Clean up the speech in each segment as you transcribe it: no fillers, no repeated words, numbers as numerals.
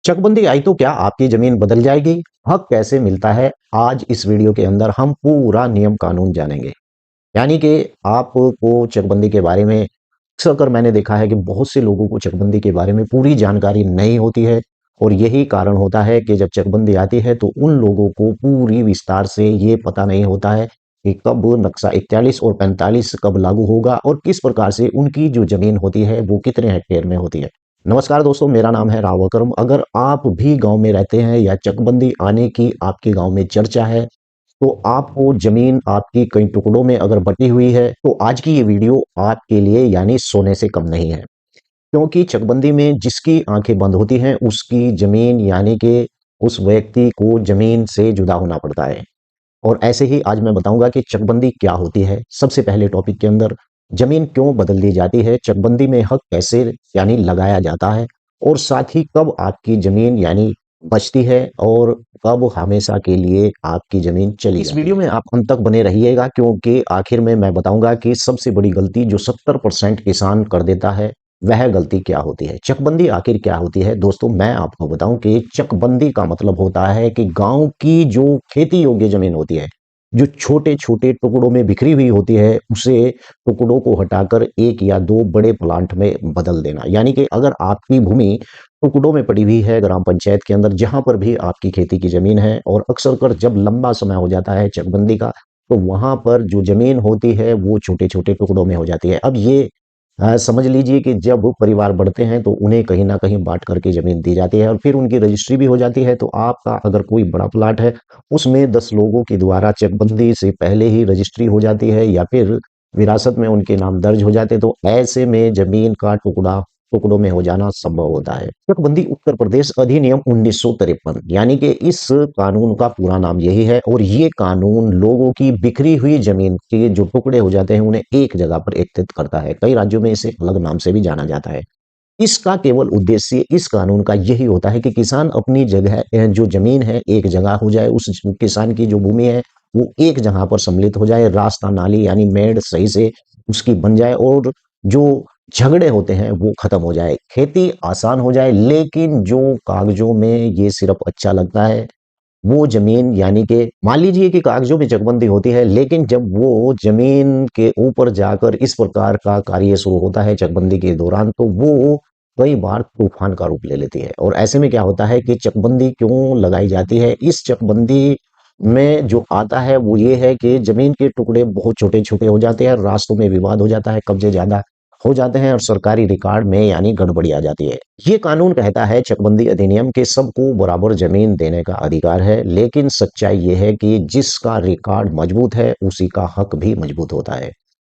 चकबंदी आई तो क्या आपकी जमीन बदल जाएगी? हक कैसे मिलता है? आज इस वीडियो के अंदर हम पूरा नियम कानून जानेंगे। यानी कि आपको चकबंदी के बारे में अक्सर कर मैंने देखा है कि बहुत से लोगों को चकबंदी के बारे में पूरी जानकारी नहीं होती है और यही कारण होता है कि जब चकबंदी आती है तो उन लोगों को पूरी विस्तार से ये पता नहीं होता है कि कब नक्शा 41 और 45 कब लागू होगा और किस प्रकार से उनकी जो जमीन होती है वो कितने हेक्टेयर में होती है। नमस्कार दोस्तों, मेरा नाम है राव अकरम। अगर आप भी गांव में रहते हैं या चकबंदी आने की आपके गांव में चर्चा है तो आपको जमीन आपकी कई टुकड़ों में अगर बटी हुई है तो आज की ये वीडियो आपके लिए यानी सोने से कम नहीं है। क्योंकि चकबंदी में जिसकी आंखें बंद होती हैं उसकी जमीन यानी कि उस व्यक्ति को जमीन से जुदा होना पड़ता है। और ऐसे ही आज मैं बताऊंगा कि चकबंदी क्या होती है। सबसे पहले टॉपिक के अंदर जमीन क्यों बदल दी जाती है, चकबंदी में हक कैसे यानी लगाया जाता है और साथ ही कब आपकी जमीन यानी बचती है और कब हमेशा के लिए आपकी जमीन चली इस वीडियो में आप अंत तक बने रहिएगा क्योंकि आखिर में मैं बताऊंगा कि सबसे बड़ी गलती जो 70% किसान कर देता है वह गलती क्या होती है। चकबंदी आखिर क्या होती है दोस्तों, मैं आपको बताऊं कि चकबंदी का मतलब होता है कि गांव की जो खेती योग्य जमीन होती है, जो छोटे छोटे टुकड़ों में बिखरी हुई होती है, उसे टुकड़ों को हटाकर एक या दो बड़े प्लांट में बदल देना। यानी कि अगर आपकी भूमि टुकड़ों में पड़ी हुई है ग्राम पंचायत के अंदर जहां पर भी आपकी खेती की जमीन है और अक्सर कर जब लंबा समय हो जाता है चकबंदी का तो वहां पर जो जमीन होती है वो छोटे छोटे टुकड़ों में हो जाती है। अब ये समझ लीजिए कि जब परिवार बढ़ते हैं तो उन्हें कहीं ना कहीं बांट करके जमीन दी जाती है और फिर उनकी रजिस्ट्री भी हो जाती है। तो आपका अगर कोई बड़ा प्लाट है उसमें 10 लोगों के द्वारा चकबंदी से पहले ही रजिस्ट्री हो जाती है या फिर विरासत में उनके नाम दर्ज हो जाते हैं, तो ऐसे में जमीन का टुकड़ों में हो जाना संभव होता है। चकबंदी उत्तर प्रदेश अधिनियम 1953 यानी कि इस कानून का पूरा नाम यही है और ये कानून लोगों की बिखरी हुई जमीन के जो टुकड़े हो जाते हैं उन्हें एक जगह पर एकत्रित करता है। कई राज्यों में इसे अलग नाम से भी जाना जाता है। इसका केवल उद्देश्य इस कानून का यही होता है कि किसान अपनी जगह जो जमीन है एक जगह हो जाए, उस किसान की जो भूमि है वो एक जगह पर सम्मिलित हो जाए, रास्ता नाली यानी मेड़ सही से उसकी बन जाए और जो झगड़े होते हैं वो खत्म हो जाए, खेती आसान हो जाए। लेकिन जो कागजों में ये सिर्फ अच्छा लगता है वो जमीन यानी कि मान लीजिए कि कागजों में चकबंदी होती है, लेकिन जब वो जमीन के ऊपर जाकर इस प्रकार का कार्य शुरू होता है चकबंदी के दौरान तो वो कई बार तूफान का रूप ले लेती है। और ऐसे में क्या होता है कि चकबंदी क्यों लगाई जाती है, इस चकबंदी में जो आता है वो ये है कि जमीन के टुकड़े बहुत छोटे छोटे हो जाते हैं, रास्तों में विवाद हो जाता है, कब्जे ज्यादा हो जाते हैं और सरकारी रिकॉर्ड में यानी गड़बड़ी आ जाती है। ये कानून कहता है चकबंदी अधिनियम के सबको बराबर जमीन देने का अधिकार है, लेकिन सच्चाई ये है कि जिसका रिकॉर्ड मजबूत है उसी का हक भी मजबूत होता है।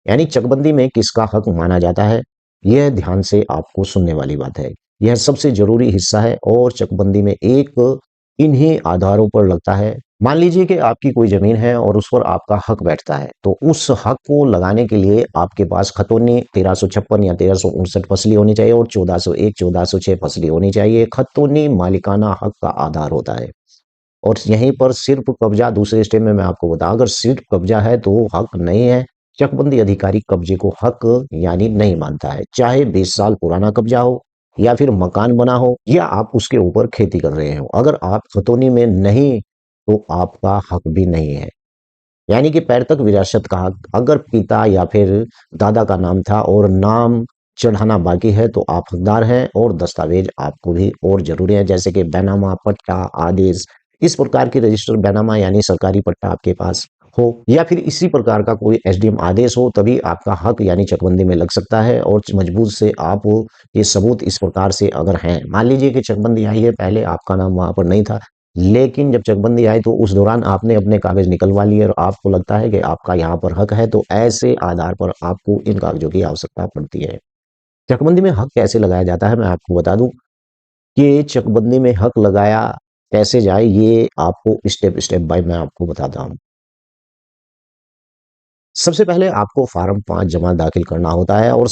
यानी चकबंदी में किसका हक माना जाता है, यह ध्यान से आपको सुनने वाली बात है। यह सबसे जरूरी हिस्सा है और चकबंदी में एक इन्हीं आधारों पर लगता है। मान लीजिए कि आपकी कोई जमीन है और उस पर आपका हक बैठता है तो उस हक को लगाने के लिए आपके पास खतौनी 1356 या 1359 फसली होनी चाहिए और 1401 1406 फसली होनी चाहिए। खतौनी मालिकाना हक का आधार होता है और यहीं पर सिर्फ कब्जा, दूसरे स्टेप में मैं आपको बताऊं, अगर सिर्फ कब्जा है तो हक नहीं है। चकबंदी अधिकारी कब्जे को हक यानी नहीं मानता है, चाहे 20 साल पुराना कब्जा हो या फिर मकान बना हो या आप उसके ऊपर खेती कर रहे हो। अगर आप खतौनी में नहीं तो आपका हक भी नहीं है। यानी कि पैर तक विरासत का हक, अगर पिता या फिर दादा का नाम था और नाम चढ़ाना बाकी है तो आप हकदार हैं और दस्तावेज आपको भी और जरूरी है, जैसे कि बैनामा, पट्टा, आदेश। इस प्रकार की रजिस्टर बैनामा यानी सरकारी पट्टा आपके पास हो या फिर इसी प्रकार का कोई एसडीएम आदेश हो तभी आपका हक यानी चकबंदी में लग सकता है। और मजबूत से आप ये सबूत इस प्रकार से अगर हैं, मान लीजिए कि चकबंदी आई है, पहले आपका नाम वहां पर नहीं था, लेकिन जब चकबंदी आई तो उस दौरान आपने अपने कागज निकलवा लिए और आपको लगता है कि आपका यहाँ पर हक है, तो ऐसे आधार पर आपको इन कागजों की आवश्यकता पड़ती है। चकबंदी में हक कैसे लगाया जाता है मैं आपको बता दूं कि चकबंदी में हक लगाया कैसे जाए ये आपको स्टेप स्टेप बाय मैं आपको बताता हूँ। सबसे पहले आपको फार्म 5 जमा दाखिल करना होता है और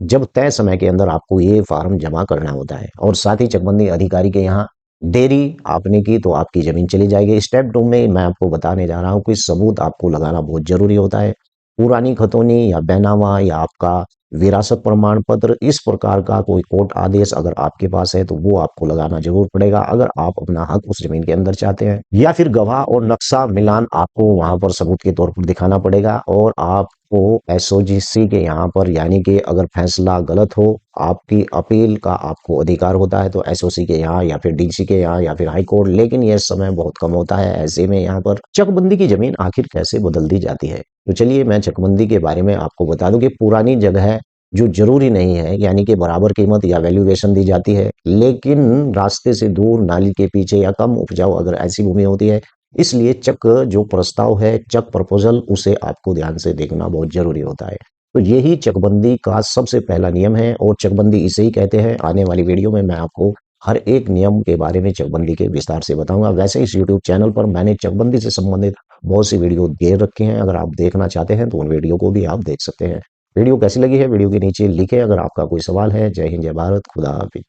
जब तय समय के अंदर आपको ये फार्म जमा करना होता है और साथ ही चकबंदी अधिकारी के यहाँ देरी आपने की तो आपकी जमीन चली जाएगी। स्टेप 2 में मैं आपको बताने जा रहा हूँ कि सबूत आपको लगाना बहुत जरूरी होता है। पुरानी खतौनी या बैनामा या आपका विरासत प्रमाण पत्र, इस प्रकार का कोई कोर्ट आदेश अगर आपके पास है तो वो आपको लगाना जरूर पड़ेगा अगर आप अपना हक उस जमीन के अंदर चाहते हैं। या फिर गवाह और नक्शा मिलान आपको वहां पर सबूत के तौर पर दिखाना पड़ेगा। और आपको एसओजीसी के यहाँ पर, यानी कि अगर फैसला गलत हो, आपकी अपील का आपको अधिकार होता है तो एसओसी के यहाँ या फिर डीसी के यहाँ या फिर हाई कोर्ट, लेकिन यह समय बहुत कम होता है। ऐसे में यहाँ पर चकबंदी की जमीन आखिर कैसे बदल दी जाती है, तो चलिए मैं चकबंदी के बारे में आपको बता दूं कि पुरानी जगह जो जरूरी नहीं है, यानी कि बराबर कीमत या वैल्यूएशन दी जाती है, लेकिन रास्ते से दूर, नाली के पीछे या कम उपजाऊ अगर ऐसी भूमि होती है, इसलिए चक जो प्रस्ताव है, चक प्रपोजल, उसे आपको ध्यान से देखना बहुत जरूरी होता है। तो यही चकबंदी का सबसे पहला नियम है और चकबंदी इसे ही कहते हैं। आने वाली वीडियो में मैं आपको हर एक नियम के बारे में चकबंदी के विस्तार से बताऊंगा। वैसे इस यूट्यूब चैनल पर मैंने चकबंदी से संबंधित बहुत सी वीडियो दे रखे हैं, अगर आप देखना चाहते हैं तो उन वीडियो को भी आप देख सकते हैं। वीडियो कैसी लगी है वीडियो के नीचे लिखें। अगर आपका कोई सवाल है। जय हिंद, जय भारत, खुदा हाफिज।